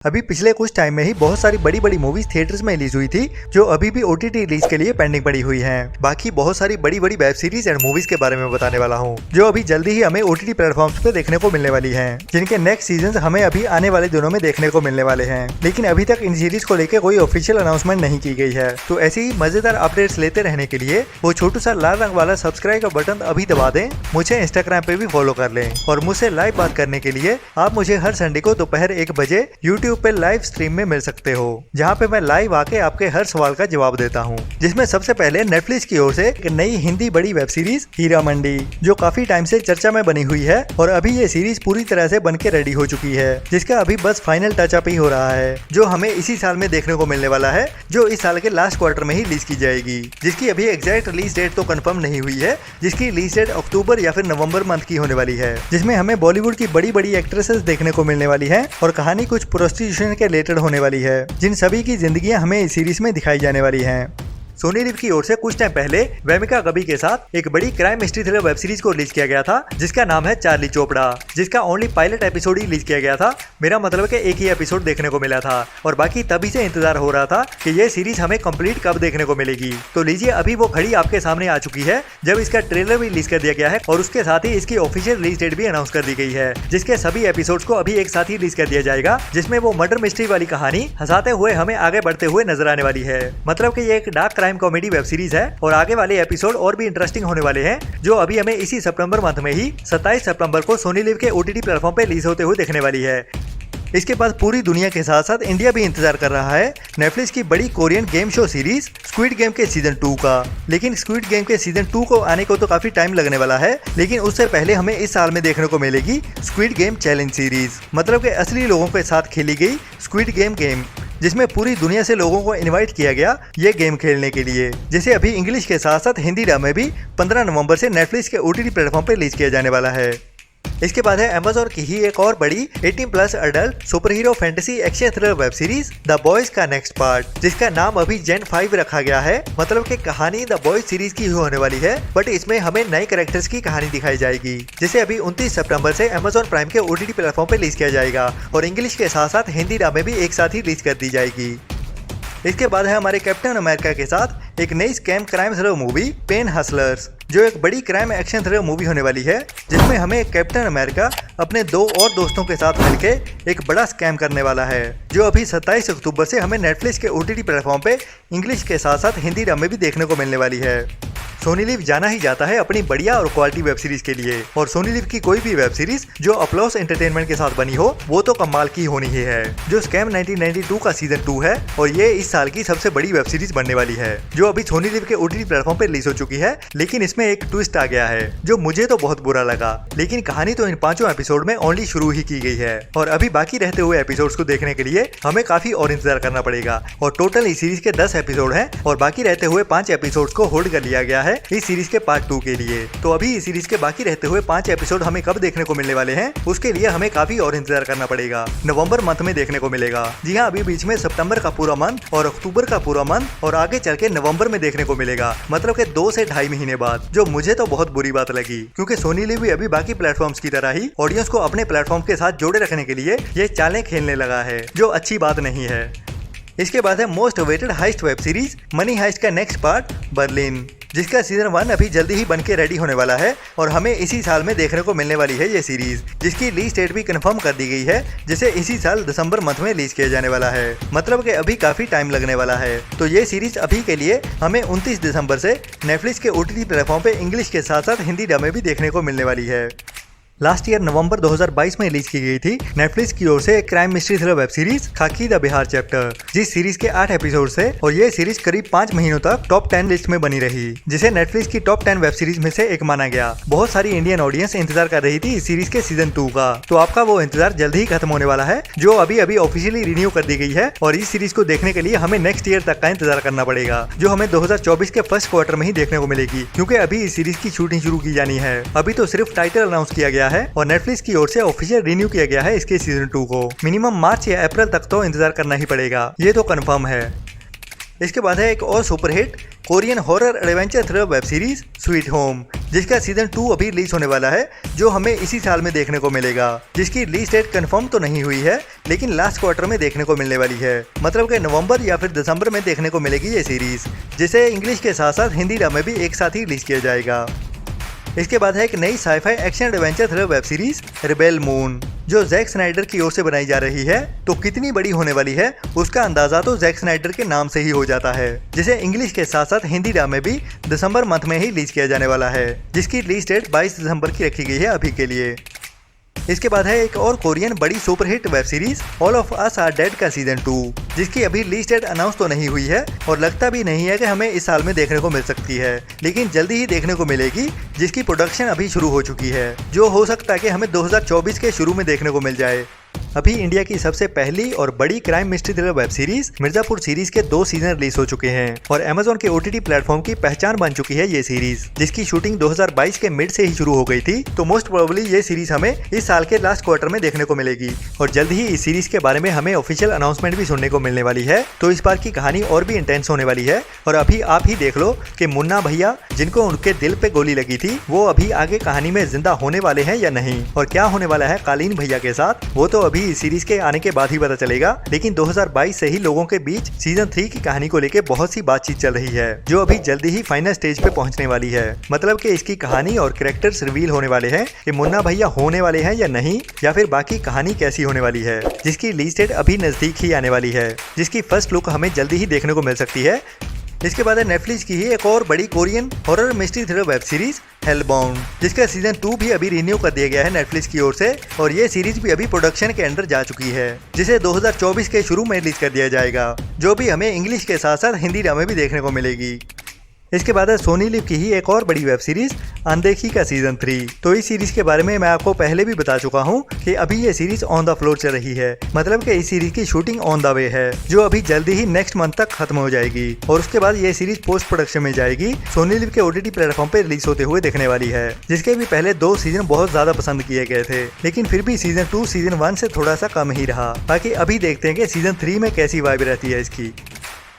अभी पिछले कुछ टाइम में ही बहुत सारी बड़ी बड़ी मूवीज थिएटर्स में रिलीज हुई थी जो अभी भी ओटीटी रिलीज के लिए पेंडिंग पड़ी हुई हैं। बाकी बहुत सारी बड़ी बड़ी वेब सीरीज एंड मूवीज के बारे में बताने वाला हूं जो अभी जल्दी ही हमें ओटीटी प्लेटफॉर्म्स पे देखने को मिलने वाली हैं, जिनके नेक्स्ट सीजन हमें अभी आने वाले दिनों में देखने को मिलने वाले हैं। लेकिन अभी तक इन सीरीज को लेकर कोई ऑफिशियल अनाउंसमेंट नहीं की गई है। तो ऐसी ही मजेदार अपडेट्स लेते रहने के लिए वो छोटू सा लाल रंग वाला सब्सक्राइब का बटन अभी दबा दें, मुझे इंस्टाग्राम पे भी फॉलो कर लें और मुझसे लाइव बात करने के लिए आप मुझे हर संडे को दोपहर 1 बजे यूट्यूब पे लाइव स्ट्रीम में मिल सकते हो, जहां पे मैं लाइव आके आपके हर सवाल का जवाब देता हूं। जिसमें सबसे पहले नेटफ्लिक्स की ओर से एक नई हिंदी बड़ी वेब सीरीज हीरा मंडी, जो काफी टाइम से चर्चा में बनी हुई है और अभी ये सीरीज पूरी तरह से बन के रेडी हो चुकी है, जिसका अभी बस फाइनल टचअप ही हो रहा है, जो हमें इसी साल में देखने को मिलने वाला है, जो इस साल के लास्ट क्वार्टर में ही रिलीज की जाएगी। जिसकी अभी एग्जैक्ट रिलीज डेट तो कंफर्म नहीं हुई है, जिसकी रिलीज डेट अक्टूबर या फिर नवंबर मंथ की होने वाली है। जिसमें हमें बॉलीवुड की बड़ी बड़ी एक्ट्रेसेस देखने को मिलने वाली है और कहानी कुछ प्रोस्टिट्यूशन के रिलेटेड होने वाली है, जिन सभी की जिंदगियां हमें इस सीरीज में दिखाई जाने वाली हैं। सोनी लिव की ओर से कुछ टाइम पहले वेमिका गबी के साथ एक बड़ी crime mystery thriller web series को रिलीज किया गया था, जिसका नाम है चार्ली चोपड़ा, जिसका ओनली पायलट एपिसोड ही रिलीज किया गया था। मेरा मतलब है कि एक ही एपिसोड देखने को मिला था और बाकी तभी से इंतजार हो रहा था कि ये सीरीज हमें कंप्लीट कब देखने को मिलेगी। तो लीजिए, अभी वो घड़ी आपके सामने आ चुकी है जब इसका ट्रेलर भी रिलीज कर दिया गया है और उसके साथ ही इसकी ऑफिशियल रिलीज डेट भी अनाउंस कर दी गई है, जिसके सभी एपिसोड्स को अभी एक साथ ही रिलीज कर दिया जाएगा, जिसमें वो मर्डर मिस्ट्री वाली कहानी हंसाते हुए हमें आगे बढ़ते हुए नजर आने वाली है। मतलब कि ये एक dark crime comedy web series है और आगे वाले एपिसोड और भी इंटरेस्टिंग होने वाले हैं, जो अभी हमें इसी सितंबर मंथ में ही 27 सितंबर को सोनी लिव के ओटीटी प्लेटफॉर्म पे रिलीज होते हुए देखने वाली है। इसके बाद पूरी दुनिया के साथ साथ इंडिया भी इंतजार कर रहा है नेटफ्लिक्स की बड़ी Korean game show series squid game के सीजन 2 का। लेकिन स्क्विड गेम के सीजन 2 को आने को तो काफी टाइम लगने वाला है, लेकिन उससे पहले हमें इस साल में देखने को मिलेगी स्क्विड गेम चैलेंज सीरीज, मतलब कि असली लोगों के साथ खेली गई स्क्विड गेम, जिसमें पूरी दुनिया से लोगों को इनवाइट किया गया ये गेम खेलने के लिए, जिसे अभी इंग्लिश के साथ साथ हिंदी डब में भी 15 नवंबर से नेटफ्लिक्स के ओटीटी प्लेटफॉर्म पर रिलीज किया जाने वाला है। इसके बाद है अमेज़न की ही एक और बड़ी 18+ adult super hero fantasy action thriller web series the boys का नेक्स्ट पार्ट, जिसका नाम अभी जेन 5 रखा गया है। मतलब कि कहानी द बॉयज सीरीज की होने वाली है, बट इसमें हमें नए कैरेक्टर्स की कहानी दिखाई जाएगी, जिसे अभी 29 सितंबर से अमेज़न प्राइम के ओटीटी प्लेटफॉर्म पे रिलीज किया जाएगा और इंग्लिश के साथ साथ हिंदी डब में भी एक साथ ही रिलीज कर दी जाएगी। इसके बाद है हमारे कैप्टन अमेरिका के साथ एक नई scam crime thriller movie Pain Hustlers, जो एक बड़ी क्राइम एक्शन थ्रिलर मूवी होने वाली है, जिसमें हमें कैप्टन अमेरिका अपने 2 और दोस्तों के साथ मिलके एक बड़ा स्कैम करने वाला है, जो अभी 27 अक्टूबर से हमें नेटफ्लिक्स के ओटीटी प्लेटफॉर्म पे इंग्लिश के साथ साथ हिंदी डब में भी देखने को मिलने वाली है। सोनी लिव जाना ही जाता है अपनी बढ़िया और क्वालिटी वेब सीरीज के लिए, और सोनी लिव की कोई भी वेब सीरीज जो अपलॉस एंटरटेनमेंट के साथ बनी हो वो तो कमाल की होनी ही है। जो स्कैम 1992 का सीजन 2 है और ये इस साल की सबसे बड़ी वेब सीरीज बनने वाली है, जो अभी सोनी लिव के ओटीटी प्लेटफॉर्म पे रिलीज हो चुकी है। लेकिन इसमें एक ट्विस्ट आ गया है जो मुझे तो बहुत बुरा लगा, लेकिन कहानी तो इन 5 एपिसोड में ओनली शुरू ही की गई है और अभी बाकी रहते हुए एपिसोड्स को देखने के लिए हमें काफी और इंतजार करना पड़ेगा। और टोटल इस सीरीज के 10 एपिसोड हैं और बाकी रहते हुए 5 एपिसोड्स को होल्ड कर लिया गया है इस सीरीज के पार्ट 2 के लिए। तो अभी इस सीरीज के बाकी रहते हुए 5 एपिसोड हमें कब देखने को मिलने वाले हैं, उसके लिए हमें काफी और इंतजार करना पड़ेगा। नवंबर मंथ में देखने को मिलेगा। जी हाँ, अभी बीच में सितंबर का पूरा मंथ और अक्टूबर का पूरा मंथ और आगे चल के नवंबर में देखने को मिलेगा, मतलब कि 2 से 2.5 महीने बाद, जो मुझे तो बहुत बुरी बात लगी, क्योंकि सोनी लिव भी अभी बाकी प्लेटफॉर्म्स की तरह ही ऑडियंस को अपने प्लेटफॉर्म के साथ जोड़े रखने के लिए ये चालें खेलने लगा है, जो अच्छी बात नहीं है। इसके बाद है most awaited heist web series Money Heist का नेक्स्ट पार्ट बर्लिन, जिसका सीजन 1 अभी जल्दी ही बन के रेडी होने वाला है और हमें इसी साल में देखने को मिलने वाली है ये सीरीज, जिसकी रिलीज डेट भी कंफर्म कर दी गई है, जिसे इसी साल दिसंबर मंथ में रिलीज किया जाने वाला है। मतलब कि अभी काफी टाइम लगने वाला है। तो ये सीरीज अभी के लिए हमें 29 दिसंबर से नेटफ्लिक्स के ओटीटी प्लेटफॉर्म पे इंग्लिश के साथ साथ हिंदी डब में भी देखने को मिलने वाली है। लास्ट ईयर नवंबर 2022 में रिलीज की गई थी नेटफ्लिक्स की ओर से एक crime mystery thriller web series खाकी द बिहार चैप्टर, जिस सीरीज के 8 एपिसोड से और ये सीरीज करीब 5 महीनों तक टॉप 10 लिस्ट में बनी रही, जिसे नेटफ्लिक्स की टॉप 10 वेब सीरीज में से एक माना गया। बहुत सारी इंडियन ऑडियंस इंतजार कर रही थी इस सीरीज के सीजन 2 का, तो आपका वो इंतजार जल्द ही खत्म होने वाला है, जो अभी ऑफिशियली रिन्यू कर दी गई है और इस सीरीज को देखने के लिए हमें नेक्स्ट ईयर तक का इंतजार करना पड़ेगा, जो हमें 2024 के फर्स्ट क्वार्टर में ही देखने को मिलेगी, क्योंकि अभी इस सीरीज की शूटिंग शुरू की जानी है। अभी तो सिर्फ टाइटल अनाउंस किया गया है और नेटफ्लिक्स की ओर से ऑफिशियल रिन्यू किया गया है इसके सीजन 2 को। मिनिमम मार्च या अप्रैल तक तो इंतजार करना ही पड़ेगा, ये तो कंफर्म है। इसके बाद है एक और superhit Korean horror adventure thriller web series sweet home, जिसका सीजन 2 अभी रिलीज होने वाला है, जो हमें इसी साल में देखने को मिलेगा, जिसकी रिलीज डेट कंफर्म तो नहीं हुई है लेकिन लास्ट क्वार्टर में देखने को मिलने वाली है। मतलब कि नवंबर या फिर दिसंबर में देखने को मिलेगी ये सीरीज, जिसे इंग्लिश के साथ साथ हिंदी डब में भी एक साथ ही रिलीज किया जाएगा। इसके बाद है एक नई sci fi action adventure thriller web series Rebel Moon, जो जैक स्नाइडर की ओर से बनाई जा रही है। तो कितनी बड़ी होने वाली है उसका अंदाजा तो जैक स्नाइडर के नाम से ही हो जाता है, जिसे इंग्लिश के साथ साथ हिंदी डब में भी दिसंबर मंथ में ही रिलीज किया जाने वाला है, जिसकी रिलीज डेट 22 दिसंबर की रखी गई है अभी के लिए। इसके बाद है एक और कोरियन बड़ी superhit web series All of Us Are Dead का सीजन 2, जिसकी अभी रिलीज डेट अनाउंस तो नहीं हुई है और लगता भी नहीं है कि हमें इस साल में देखने को मिल सकती है, लेकिन जल्दी ही देखने को मिलेगी, जिसकी प्रोडक्शन अभी शुरू हो चुकी है, जो हो सकता है कि हमें 2024 के शुरू में देखने को मिल जाए। अभी इंडिया की सबसे पहली और बड़ी crime mystery thriller web series Mirzapur series के 2 सीजन रिलीज हो चुके हैं और अमेजोन के OTT प्लेटफॉर्म की पहचान बन चुकी है ये सीरीज, जिसकी शूटिंग 2022 के मिड से ही शुरू हो गई थी। तो मोस्ट प्रोबेबली ये सीरीज हमें इस साल के लास्ट क्वार्टर में देखने को मिलेगी और जल्द ही इस सीरीज के बारे में हमें ऑफिशियल अनाउंसमेंट भी सुनने को मिलने वाली है। तो इस बार की कहानी और भी इंटेंस होने वाली है और अभी आप ही देख लो कि मुन्ना भैया जिनको उनके दिल पे गोली लगी थी, वो अभी आगे कहानी में जिंदा होने वाले हैं या नहीं, और क्या होने वाला है कालीन भैया के साथ, वो तो अभी इस सीरीज के आने के बाद ही पता चलेगा। लेकिन 2022 से ही लोगों के बीच सीजन 3 की कहानी को लेकर बहुत सी बातचीत चल रही है, जो अभी जल्दी ही फाइनल स्टेज पे पहुंचने वाली है। मतलब कि इसकी कहानी और कैरेक्टर्स रिवील होने वाले हैं कि मुन्ना भैया होने वाले हैं या नहीं, या फिर बाकी कहानी कैसी होने वाली है, जिसकी रिलीज डेट अभी नजदीक ही आने वाली है, जिसकी फर्स्ट लुक हमें जल्दी ही देखने को मिल सकती है। इसके बाद है नेटफ्लिक्स की ही एक और बड़ी Korean horror mystery thriller web series Hellbound, जिसका सीजन 2 भी अभी रिन्यू कर दिया गया है नेटफ्लिक्स की ओर से और ये सीरीज भी अभी प्रोडक्शन के अंडर जा चुकी है, जिसे 2024 के शुरू में रिलीज कर दिया जाएगा, जो भी हमें इंग्लिश के साथ साथ हिंदी डब में भी देखने को मिलेगी। इसके बाद है सोनी लिव की ही एक और बड़ी वेब सीरीज अनदेखी का सीजन 3। तो इस सीरीज के बारे में मैं आपको पहले भी बता चुका हूँ कि अभी ये सीरीज ऑन द फ्लोर चल रही है, मतलब कि इस सीरीज की शूटिंग ऑन द वे है, जो अभी जल्दी ही नेक्स्ट मंथ तक खत्म हो जाएगी और उसके बाद ये सीरीज पोस्ट प्रोडक्शन में जाएगी, सोनी लिव के OTT प्लेटफॉर्म पे रिलीज होते हुए दिखने वाली है, जिसके भी पहले 2 सीजन बहुत ज्यादा पसंद किए गए थे, लेकिन फिर भी सीजन 2 सीजन 1 से थोड़ा सा कम ही रहा। बाकी अभी देखते हैं कि सीजन 3 में कैसी वाइब रहती है इसकी।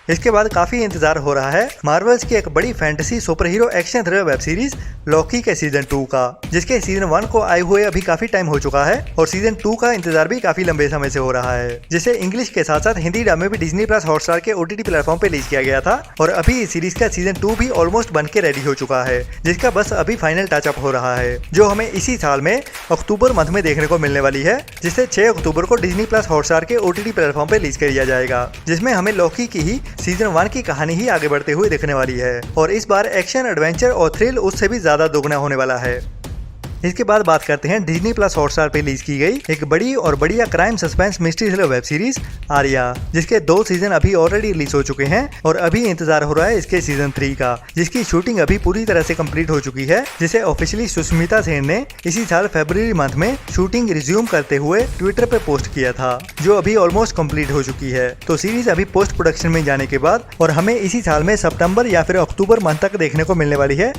इसके बाद काफी इंतजार हो रहा है मार्वल्स की एक बड़ी fantasy super hero action thriller web series Loki के सीजन 2 का, जिसके सीजन 1 को आए हुए अभी काफी टाइम हो चुका है और सीजन 2 का इंतजार भी काफी लंबे समय से हो रहा है, जिसे इंग्लिश के साथ साथ हिंदी डब में भी डिज्नी प्लस हॉटस्टार के OTT प्लेटफॉर्म पे रिलीज किया गया था और अभी इस सीरीज का सीजन 2 भी ऑलमोस्ट बन के रेडी हो चुका है, जिसका बस अभी फाइनल टचअप हो रहा है, जो हमें इसी साल में अक्टूबर मंथ में देखने को मिलने वाली है, जिसे 6 अक्टूबर को डिज्नी प्लस हॉटस्टार के OTT प्लेटफॉर्म पे रिलीज किया जाएगा, जिसमें हमें लॉकी की ही सीजन 1 की कहानी ही आगे बढ़ते हुए दिखने वाली है और इस बार एक्शन एडवेंचर और थ्रिल उससे भी ज्यादा दोगुना होने वाला है। इसके बाद बात करते हैं डिज्नी प्लस हॉटस्टार पे रिलीज की गई एक बड़ी और बढ़िया crime suspense mystery thriller web series Arya, जिसके 2 सीजन अभी ऑलरेडी रिलीज हो चुके हैं और अभी इंतजार हो रहा है इसके सीजन 3 का, जिसकी शूटिंग अभी पूरी तरह से कंप्लीट हो चुकी है, जिसे ऑफिशियली सुष्मिता सेन ने इसी साल फरवरी मंथ में शूटिंग रिज्यूम करते हुए ट्विटर पे पोस्ट किया था, जो अभी ऑलमोस्ट कंप्लीट हो चुकी है। तो सीरीज अभी पोस्ट प्रोडक्शन में जाने के बाद और हमें इसी साल में सितंबर या फिर अक्टूबर मंथ तक देखने को मिलने वाली है।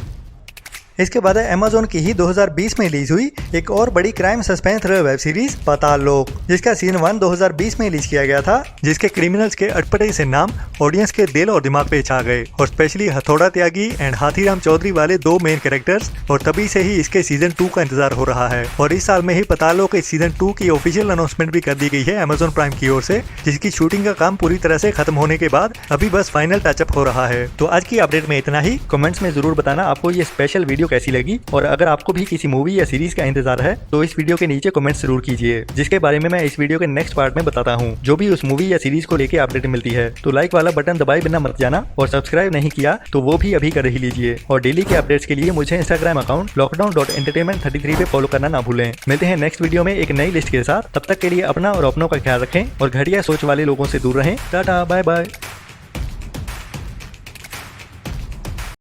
इसके बाद है अमेजोन की ही 2020 में रिलीज हुई एक और बड़ी crime suspense thriller web series Paatal Lok, जिसका सीजन 1 2020 में रिलीज किया गया था, जिसके क्रिमिनल्स के अटपटे से नाम ऑडियंस के दिल और दिमाग पे छा गए और स्पेशली हथौड़ा त्यागी एंड हाथीराम चौधरी वाले 2 मेन कैरेक्टर्स, और तभी से ही इसके सीजन 2 का इंतजार हो रहा है और इस साल में ही पाताल लोक के सीजन 2 की ऑफिशियल अनाउंसमेंट भी कर दी गई है अमेजोन प्राइम की ओर से, जिसकी शूटिंग का काम पूरी तरह से खत्म होने के बाद अभी बस फाइनल टचअप हो रहा है। तो आज की अपडेट में इतना ही। कमेंट्स में जरूर बताना आपको ये स्पेशल वीडियो कैसी लगी और अगर आपको भी किसी मूवी या सीरीज का इंतजार है तो इस वीडियो के नीचे कमेंट जरूर कीजिए, जिसके बारे में मैं इस वीडियो के नेक्स्ट पार्ट में बताता हूँ, जो भी उस मूवी या सीरीज को लेके अपडेट मिलती है। तो लाइक वाला बटन दबाए बिना मत जाना और सब्सक्राइब नहीं किया तो वो भी अभी कर ही लीजिए और डेली के अपडेट्स के लिए मुझे इंस्टाग्राम अकाउंट lockdown.entertainment33 पे फॉलो करना ना भूलें। मिलते हैं नेक्स्ट वीडियो में एक नई लिस्ट के साथ, तब तक के लिए अपना और अपनों का ख्याल रखें और घटिया सोच वाले लोगों से दूर रहें। टाटा बाय बाय।